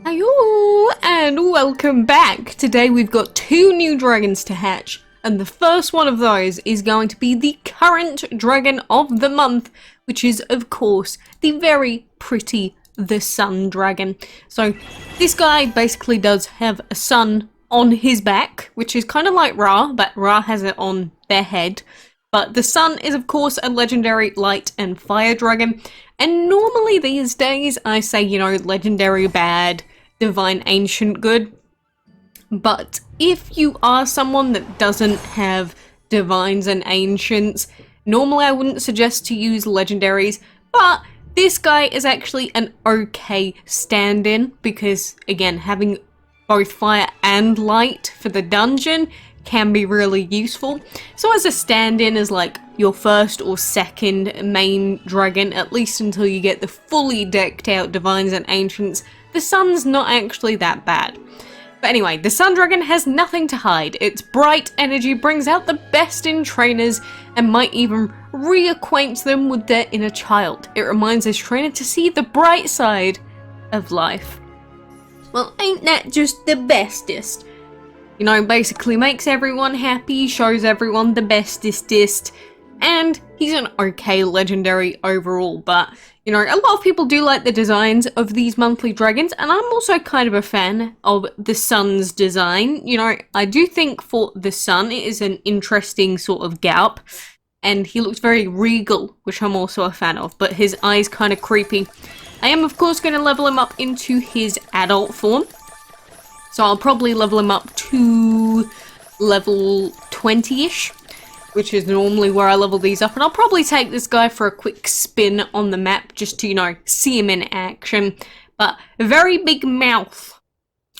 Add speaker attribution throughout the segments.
Speaker 1: Hello and welcome back. Today we've got two new dragons to hatch, and the first one of those is going to be the current dragon of the month, which is of course the very pretty the sun dragon. So this guy basically does have a sun on his back, which is kind of like Ra, but Ra has it on their head. But the sun is of course a legendary light and fire dragon, and normally these days I say, you know, legendary bad, divine ancient good. But if you are someone that doesn't have divines and ancients, normally I wouldn't suggest to use legendaries, but this guy is actually an okay stand-in because, again, having both fire and light for the dungeon can be really useful. So as a stand-in as like your first or second main dragon, at least until you get the fully decked out divines and ancients, the sun's not actually that bad. But anyway, the sun dragon has nothing to hide. Its bright energy brings out the best in trainers and might even reacquaint them with their inner child. It reminds this trainer to see the bright side of life. Well, ain't that just the bestest? You know, basically makes everyone happy, shows everyone the bestest, and he's an okay legendary overall. But, you know, a lot of people do like the designs of these monthly dragons, and I'm also kind of a fan of the sun's design. You know, I do think for the sun it is an interesting sort of gallop, and he looks very regal, which I'm also a fan of, but his eye's kind of creepy. I am of course going to level him up into his adult form. So I'll probably level him up to level 20-ish, which is normally where I level these up. And I'll probably take this guy for a quick spin on the map just to, you know, see him in action. But a very big mouth.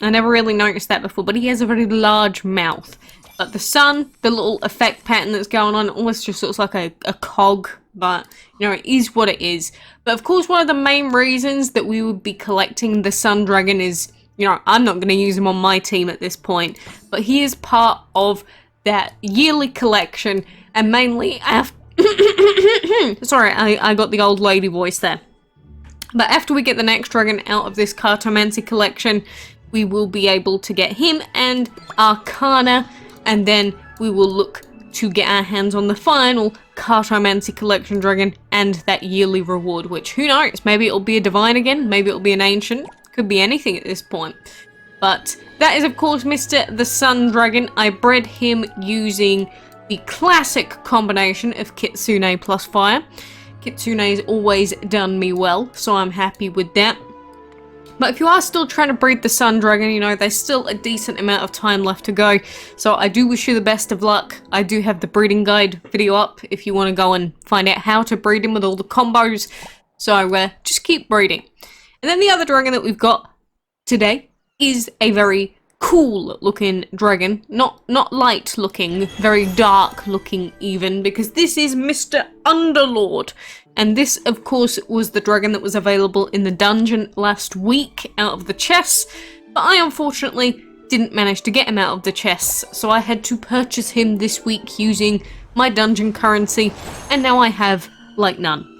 Speaker 1: I never really noticed that before, but he has a very large mouth. But the sun, the little effect pattern that's going on, almost just looks like a cog. But, you know, it is what it is. But of course, one of the main reasons that we would be collecting the sun dragon is, you know, I'm not going to use him on my team at this point, but he is part of that yearly collection, and mainly after sorry, I got the old lady voice there. But after we get the next dragon out of this cartomancy collection, we will be able to get him and Arcana, and then we will look to get our hands on the final cartomancy collection dragon and that yearly reward, which, who knows, maybe it'll be a divine again, maybe it'll be an ancient. Could be anything at this point. But that is of course Mr. the Sun Dragon. I bred him using the classic combination of Kitsune plus Fire. Kitsune's always done me well, so I'm happy with that. But if you are still trying to breed the Sun Dragon, you know, there's still a decent amount of time left to go. So I do wish you the best of luck. I do have the breeding guide video up if you want to go and find out how to breed him with all the combos. So just keep breeding. And then the other dragon that we've got today is a very cool looking dragon. Not light looking, very dark looking even, because this is Mr. Underlord. And this of course was the dragon that was available in the dungeon last week out of the chests. But I unfortunately didn't manage to get him out of the chests, so I had to purchase him this week using my dungeon currency, and now I have like none.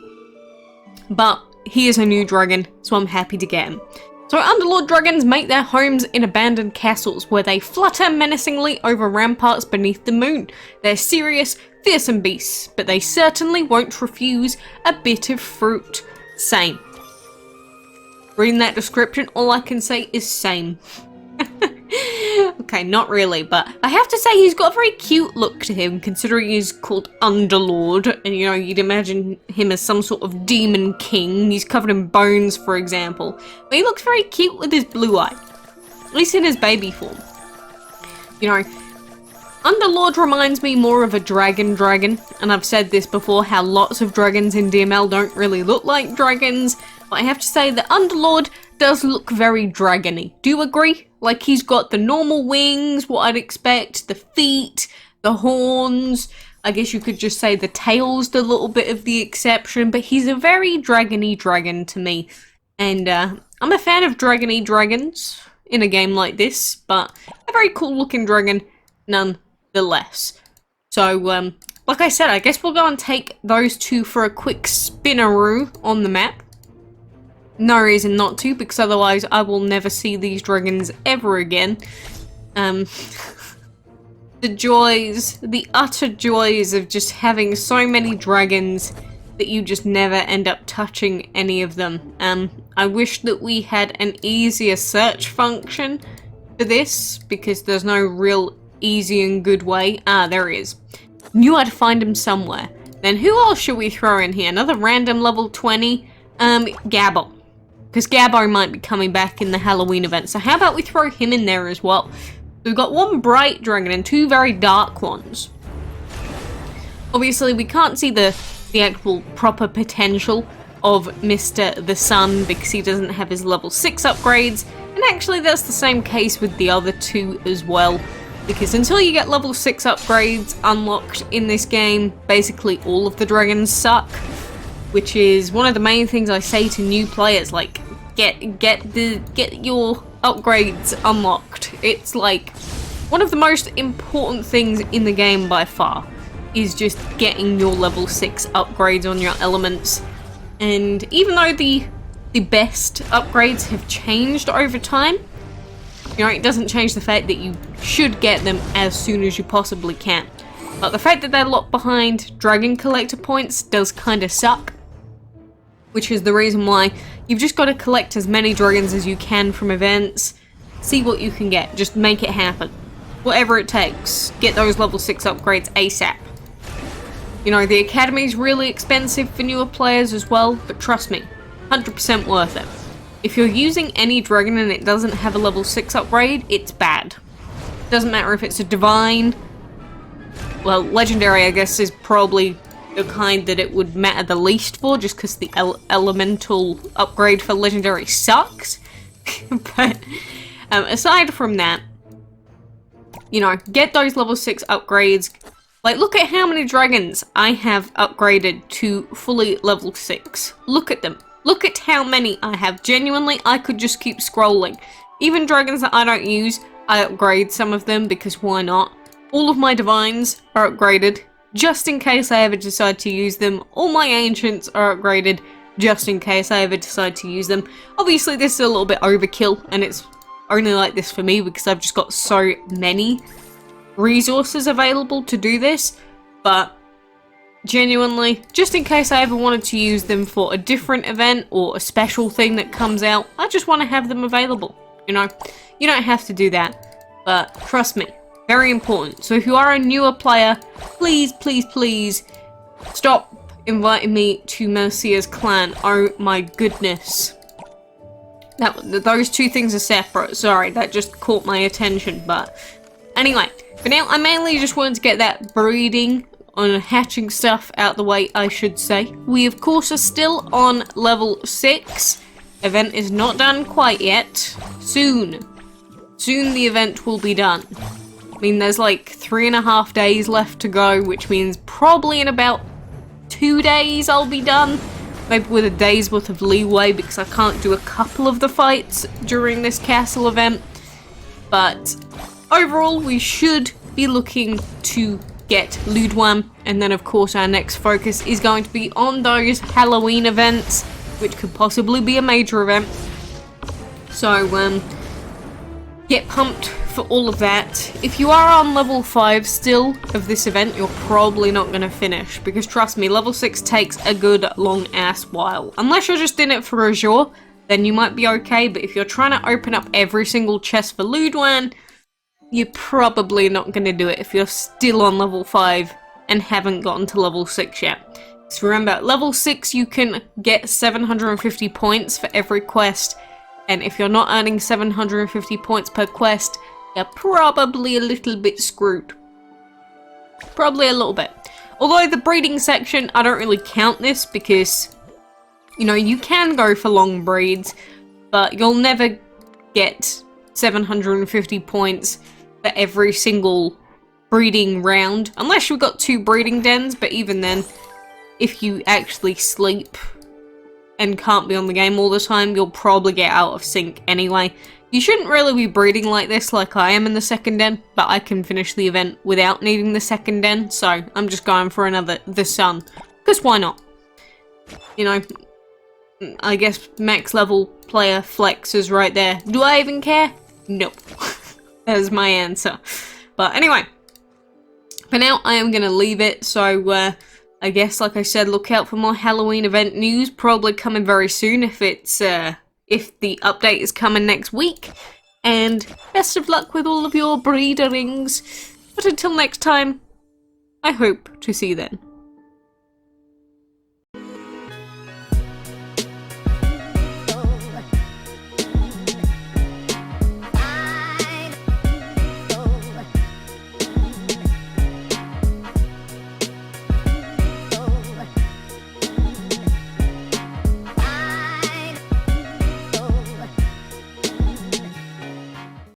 Speaker 1: But he is a new dragon, so I'm happy to get him. So Underlord Dragons make their homes in abandoned castles, where they flutter menacingly over ramparts beneath the moon. They're serious, fearsome beasts, but they certainly won't refuse a bit of fruit. Same. Reading that description, all I can say is same. Okay, not really, but I have to say he's got a very cute look to him, considering he's called Underlord, and you know, you'd imagine him as some sort of demon king. He's covered in bones, for example. But he looks very cute with his blue eye, at least in his baby form. You know, Underlord reminds me more of a dragon, and I've said this before, how lots of dragons in DML don't really look like dragons, but I have to say that Underlord does look very dragony. Do you agree? Like, he's got the normal wings, what I'd expect, the feet, the horns. I guess you could just say the tail's the little bit of the exception, but he's a very dragony dragon to me. And I'm a fan of dragony dragons in a game like this, but a very cool looking dragon nonetheless. So, like I said, I guess we'll go and take those two for a quick spinaroo on the map. no reason not to, because otherwise I will never see these dragons ever again. The joys, the utter joys of just having so many dragons that you just never end up touching any of them. I wish that we had an easier search function for this, because there's no real easy and good way. Ah, there he is. Knew I'd find him somewhere. Then who else should we throw in here? Another random level 20? Gabbo. Because Gabbo might be coming back in the Halloween event, so how about we throw him in there as well? We've got one bright dragon and two very dark ones. Obviously, we can't see the actual proper potential of Mr. the Sun because he doesn't have his level 6 upgrades, and actually that's the same case with the other two as well, because until you get level 6 upgrades unlocked in this game, basically all of the dragons suck, which is one of the main things I say to new players, like, get your upgrades unlocked. It's like one of the most important things in the game by far is just getting your level 6 upgrades on your elements. And even though the best upgrades have changed over time, you know, it doesn't change the fact that you should get them as soon as you possibly can. But the fact that they're locked behind dragon collector points does kind of suck, which is the reason why you've just got to collect as many dragons as you can from events, see what you can get, just make it happen. Whatever it takes, get those level 6 upgrades ASAP. You know, the academy's really expensive for newer players as well, but trust me, 100% worth it. If you're using any dragon and it doesn't have a level 6 upgrade, it's bad. Doesn't matter if it's a divine, well, legendary I guess is probably the kind that it would matter the least for, just because the elemental upgrade for legendary sucks. But aside from that, you know, get those level 6 upgrades. Like, look at how many dragons I have upgraded to fully level 6. Look at them. Look at how many I have. Genuinely, I could just keep scrolling. Even dragons that I don't use, I upgrade some of them because why not? All of my divines are upgraded just in case I ever decide to use them. All my ancients are upgraded just in case I ever decide to use them. Obviously, this is a little bit overkill, and it's only like this for me because I've just got so many resources available to do this, but genuinely, just in case I ever wanted to use them for a different event or a special thing that comes out, I just want to have them available. You know, you don't have to do that, but trust me, very important. So if you are a newer player, please, please, please stop inviting me to Mercia's clan. Oh my goodness. Those two things are separate. Sorry, that just caught my attention, but anyway, for now, I mainly just wanted to get that breeding on hatching stuff out the way, I should say. We, of course, are still on level 6. Event is not done quite yet. Soon the event will be done. I mean, there's like 3.5 days left to go, which means probably in about 2 days I'll be done. Maybe with a day's worth of leeway because I can't do a couple of the fights during this castle event. But overall, we should be looking to get Ludwam, and then of course our next focus is going to be on those Halloween events, which could possibly be a major event. So, get pumped for all of that. If you are on level 5 still of this event, you're probably not going to finish, because trust me, level 6 takes a good long ass while. Unless you're just in it for Azure, then you might be okay, but if you're trying to open up every single chest for Ludwan, you're probably not going to do it if you're still on level 5 and haven't gotten to level 6 yet. So remember, at level 6 you can get 750 points for every quest, and if you're not earning 750 points per quest, you're probably a little bit screwed. Probably a little bit. Although the breeding section, I don't really count this because, you know, you can go for long breeds, but you'll never get 750 points for every single breeding round, unless you've got 2 breeding dens, but even then, if you actually sleep and can't be on the game all the time, you'll probably get out of sync anyway. You shouldn't really be breeding like this like I am in the second den, but I can finish the event without needing the second den, so I'm just going for another the sun, because why not? You know, I guess max level player flexes right there. Do I even care? Nope. That's my answer. But anyway, for now I am gonna leave it, so I guess like I said, look out for more Halloween event news, probably coming very soon if it's if the update is coming next week. And best of luck with all of your breederings. But until next time, I hope to see you then.